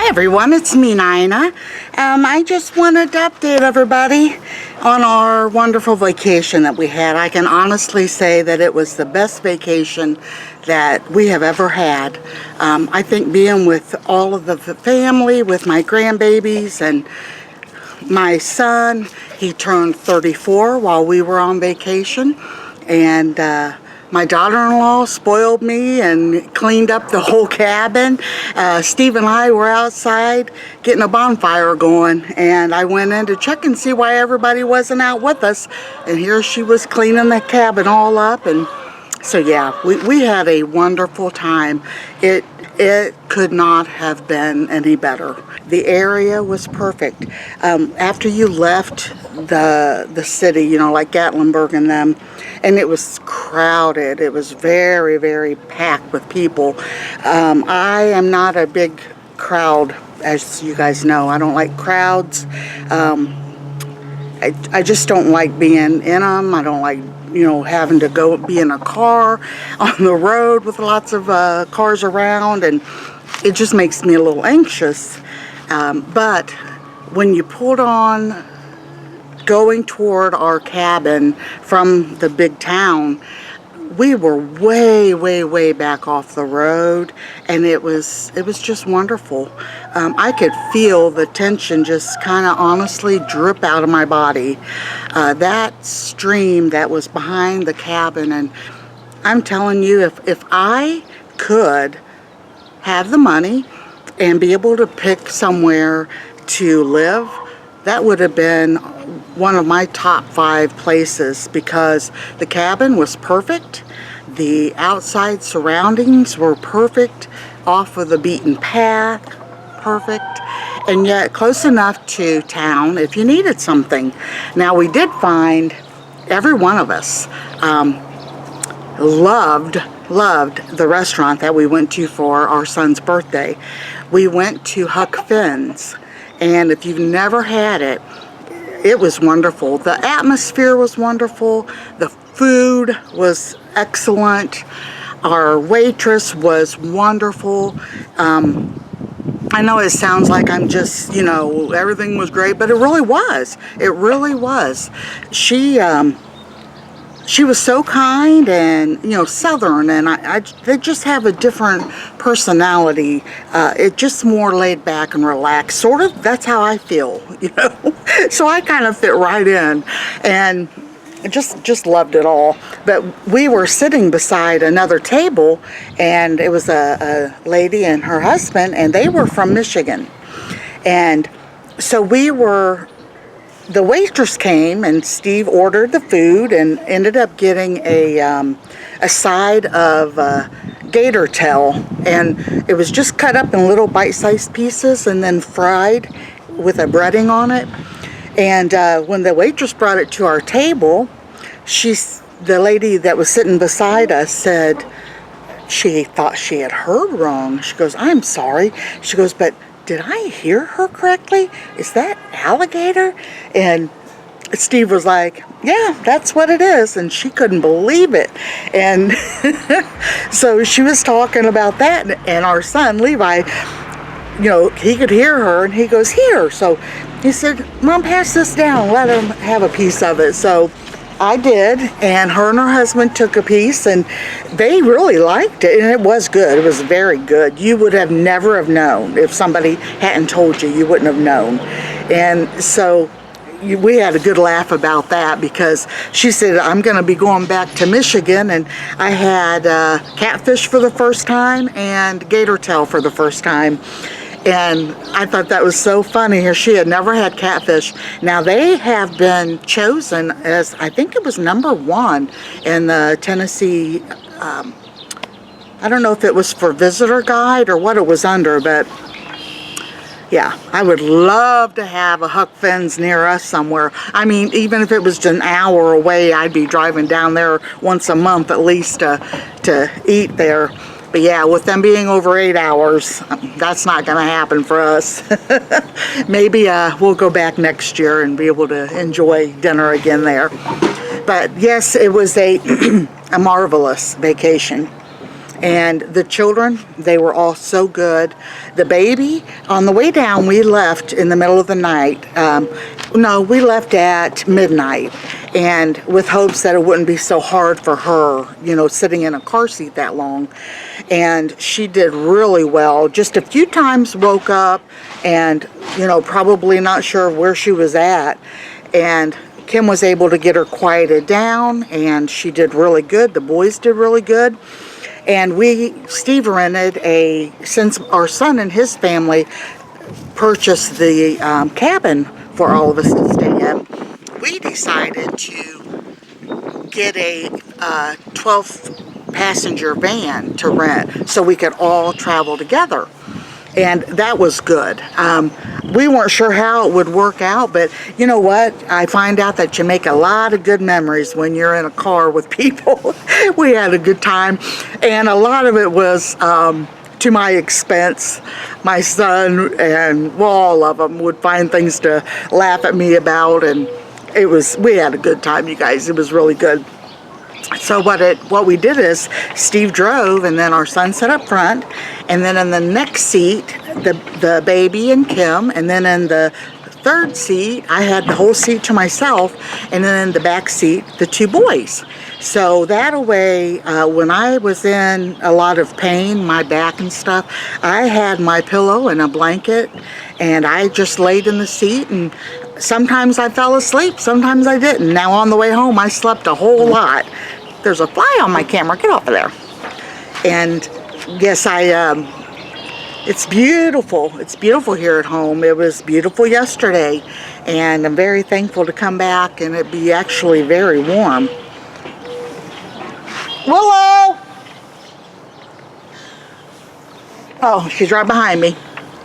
Hi everyone, it's me, Nina. I just wanted to update everybody on our wonderful vacation that we had. I can honestly say that it was the best vacation that we have ever had. I think being with all of the family, with my grandbabies and my son, he turned 34 while we were on vacation, and my daughter-in-law spoiled me and cleaned up the whole cabin. Steve and I were outside getting a bonfire going, and I went in to check and see why everybody wasn't out with us, and here she was cleaning the cabin all up. And so yeah, we had a wonderful time. It could not have been any better. The area was perfect. After you left the city, you know, like Gatlinburg and them, and it was crowded. It was very, very packed with people. I am not a big crowd, as you guys know. I don't like crowds. I just don't like being in them. I don't like, you know, having to go be in a car on the road with lots of cars around, and it just makes me a little anxious. But when you pulled on going toward our cabin from the big town, we were way, way, way back off the road, and it was just wonderful. I could feel the tension just kind of honestly drip out of my body. That stream that was behind the cabin, and I'm telling you, if I could have the money and be able to pick somewhere to live, that would have been one of my top 5 places, because the cabin was perfect. The outside surroundings were perfect, off of the beaten path, perfect, and yet close enough to town if you needed something. Now, we did find, every one of us loved the restaurant that we went to for our son's birthday. We went to Huck Finn's, and if you've never had it, it was wonderful. The atmosphere was wonderful. The food was excellent. Our waitress was wonderful. I know it sounds like I'm just, you know, everything was great, but it really was. It really was. She was so kind and, you know, Southern, and they just have a different personality. It just more laid back and relaxed, sort of. That's how I feel, you know. So I kind of fit right in, and just loved it all. But we were sitting beside another table, and it was a lady and her husband, and they were from Michigan. And so the waitress came, and Steve ordered the food and ended up getting a side of gator tail, and it was just cut up in little bite-sized pieces and then fried with a breading on it. And when the waitress brought it to our table, the lady that was sitting beside us said she thought she had heard wrong. She goes, "I'm sorry." She goes, "But did I hear her correctly? Is that alligator?" And Steve was like, "Yeah, that's what it is." And she couldn't believe it. And so she was talking about that, and our son, Levi, you know, he could hear her, and he goes, "Here." So he said, "Mom, pass this down. Let him have a piece of it." So I did, and her husband took a piece, and they really liked it, and it was good. It was very good. You would have never have known if somebody hadn't told you. You wouldn't have known. And so we had a good laugh about that, because she said, "I'm going to be going back to Michigan," and I had catfish for the first time and gator tail for the first time. And I thought that was so funny. She had never had catfish. Now, they have been chosen as, I think it was #1 in the Tennessee, I don't know if it was for visitor guide or what it was under, but yeah, I would love to have a Huck Finn's near us somewhere. I mean, even if it was just an hour away, I'd be driving down there once a month at least to eat there. But yeah, with them being over 8 hours, that's not going to happen for us. Maybe we'll go back next year and be able to enjoy dinner again there. But yes, it was a marvelous vacation. And the children, they were all so good. The baby, on the way down, we left in the middle of the night. No, we left at midnight, and with hopes that it wouldn't be so hard for her, you know, sitting in a car seat that long. And she did really well. Just a few times woke up and, you know, probably not sure where she was at. And Kim was able to get her quieted down, and she did really good. The boys did really good. And Steve rented since our son and his family purchased the cabin for all of us to stay in, we decided to get a 12-passenger van to rent so we could all travel together. And that was good. We weren't sure how it would work out, but you know what? I find out that you make a lot of good memories when you're in a car with people. We had a good time, and a lot of it was to my expense. My son and all of them would find things to laugh at me about, and we had a good time, you guys. It was really good. So what we did is Steve drove, and then our son sat up front, and then in the next seat the baby and Kim, and then in the third seat I had the whole seat to myself, and then in the back seat the two boys. So that way, when I was in a lot of pain, my back and stuff, I had my pillow and a blanket, and I just laid in the seat, and sometimes I fell asleep, sometimes I didn't. Now on the way home I slept a whole lot. There's a fly on my camera, get off of there. And yes, it's beautiful. It's beautiful here at home. It was beautiful yesterday, and I'm very thankful to come back and it be actually very warm. Willow! Oh, she's right behind me.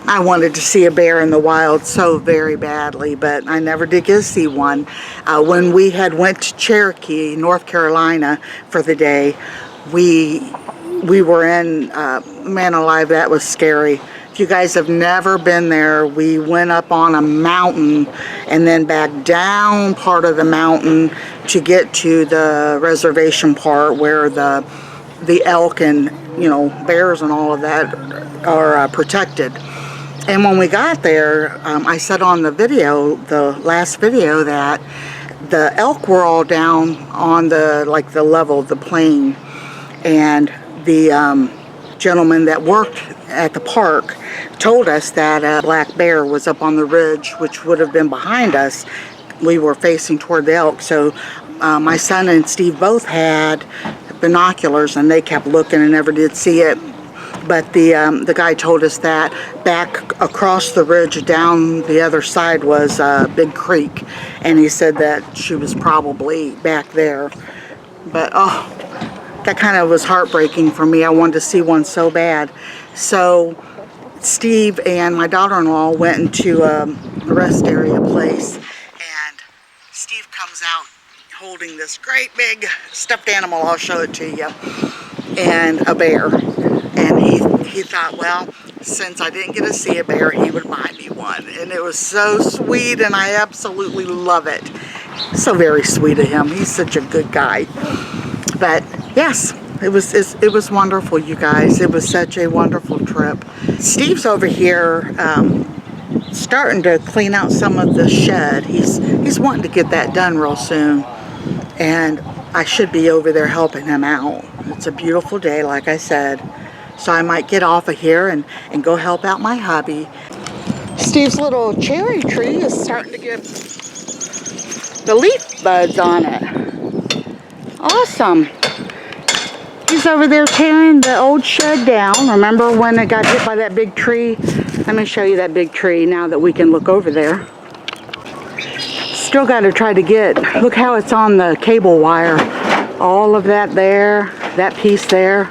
I wanted to see a bear in the wild so very badly, but I never did get to see one. When we had went to Cherokee, North Carolina for the day, we were in, man alive, that was scary. If you guys have never been there, we went up on a mountain and then back down part of the mountain to get to the reservation part where the elk and, you know, bears and all of that are protected. And when we got there, I said on the video, the last video, that the elk were all down on the level of the plain, and the gentleman that worked at the park told us that a black bear was up on the ridge, which would have been behind us. We were facing toward the elk, so my son and Steve both had binoculars, and they kept looking and never did see it. But the guy told us that back across the ridge down the other side was a big creek, and he said that she was probably back there. But oh, that kind of was heartbreaking for me. I wanted to see one so bad. So Steve and my daughter-in-law went into a rest area place, and Steve comes out holding this great big stuffed animal, I'll show it to you, and a bear. And he thought, well, since I didn't get to see a bear, he would buy me one. And it was so sweet, and I absolutely love it. So very sweet of him. He's such a good guy. But yes, it was wonderful, you guys. It was such a wonderful trip. Steve's over here starting to clean out some of the shed. He's wanting to get that done real soon. And I should be over there helping him out. It's a beautiful day, like I said. So I might get off of here and go help out my hubby. Steve's little cherry tree is starting to get the leaf buds on it. Awesome. He's over there tearing the old shed down. Remember when it got hit by that big tree? Let me show you that big tree now that we can look over there. Still got to try to get, look how it's on the cable wire. All of that there, that piece there.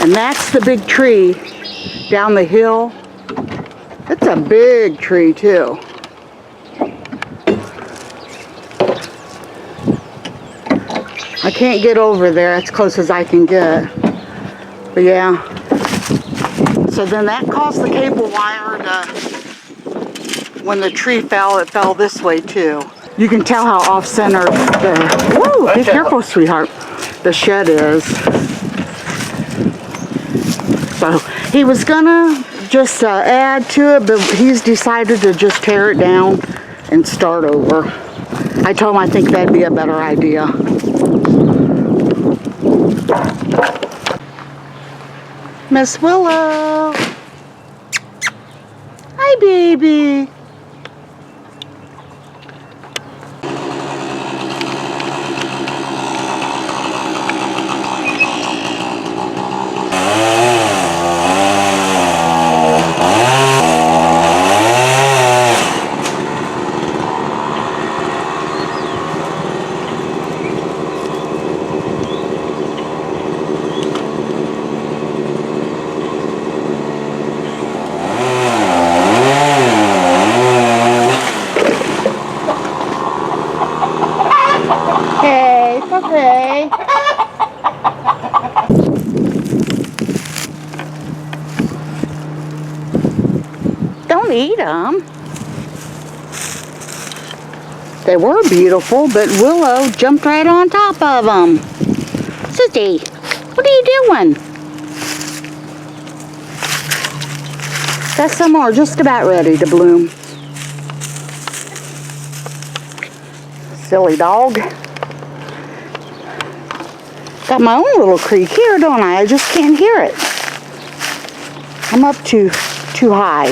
And that's the big tree down the hill. It's a big tree too. I can't get over there as close as I can get. But yeah. So then that caused the cable wire to, when the tree fell, it fell this way too. You can tell how off-center the, whoa, be careful, sweetheart, the shed is. So he was gonna just add to it, but he's decided to just tear it down and start over. I told him I think that'd be a better idea. Miss Willow. Hi, baby. Okay. Don't eat them. They were beautiful, but Willow jumped right on top of them. Susie, what are you doing? Got some more just about ready to bloom. Silly dog. Got my own little creek here, don't I? I just can't hear it. I'm up too high.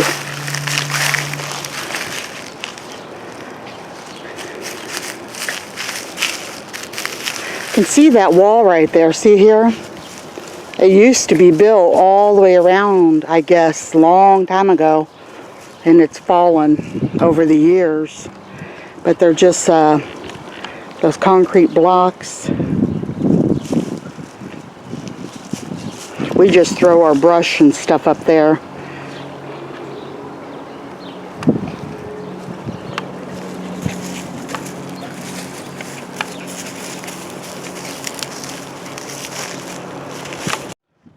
You can see that wall right there. See here? It used to be built all the way around, I guess, a long time ago. And it's fallen over the years. But they're just those concrete blocks. We just throw our brush and stuff up there.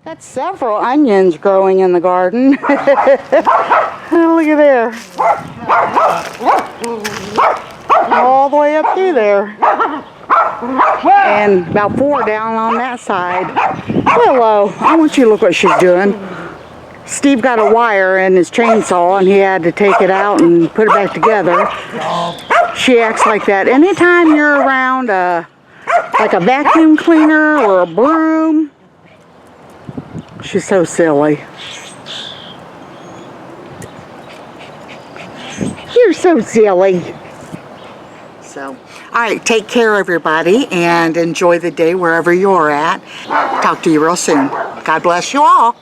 Got several onions growing in the garden. Look at there. All the way up through there. And about 4 down on that side. Willow, I want you to look what she's doing. Steve got a wire in his chainsaw and he had to take it out and put it back together. She acts like that anytime you're around like a vacuum cleaner or a broom. She's so silly. You're so silly. So, all right, take care, everybody, and enjoy the day wherever you're at. Talk to you real soon. God bless you all.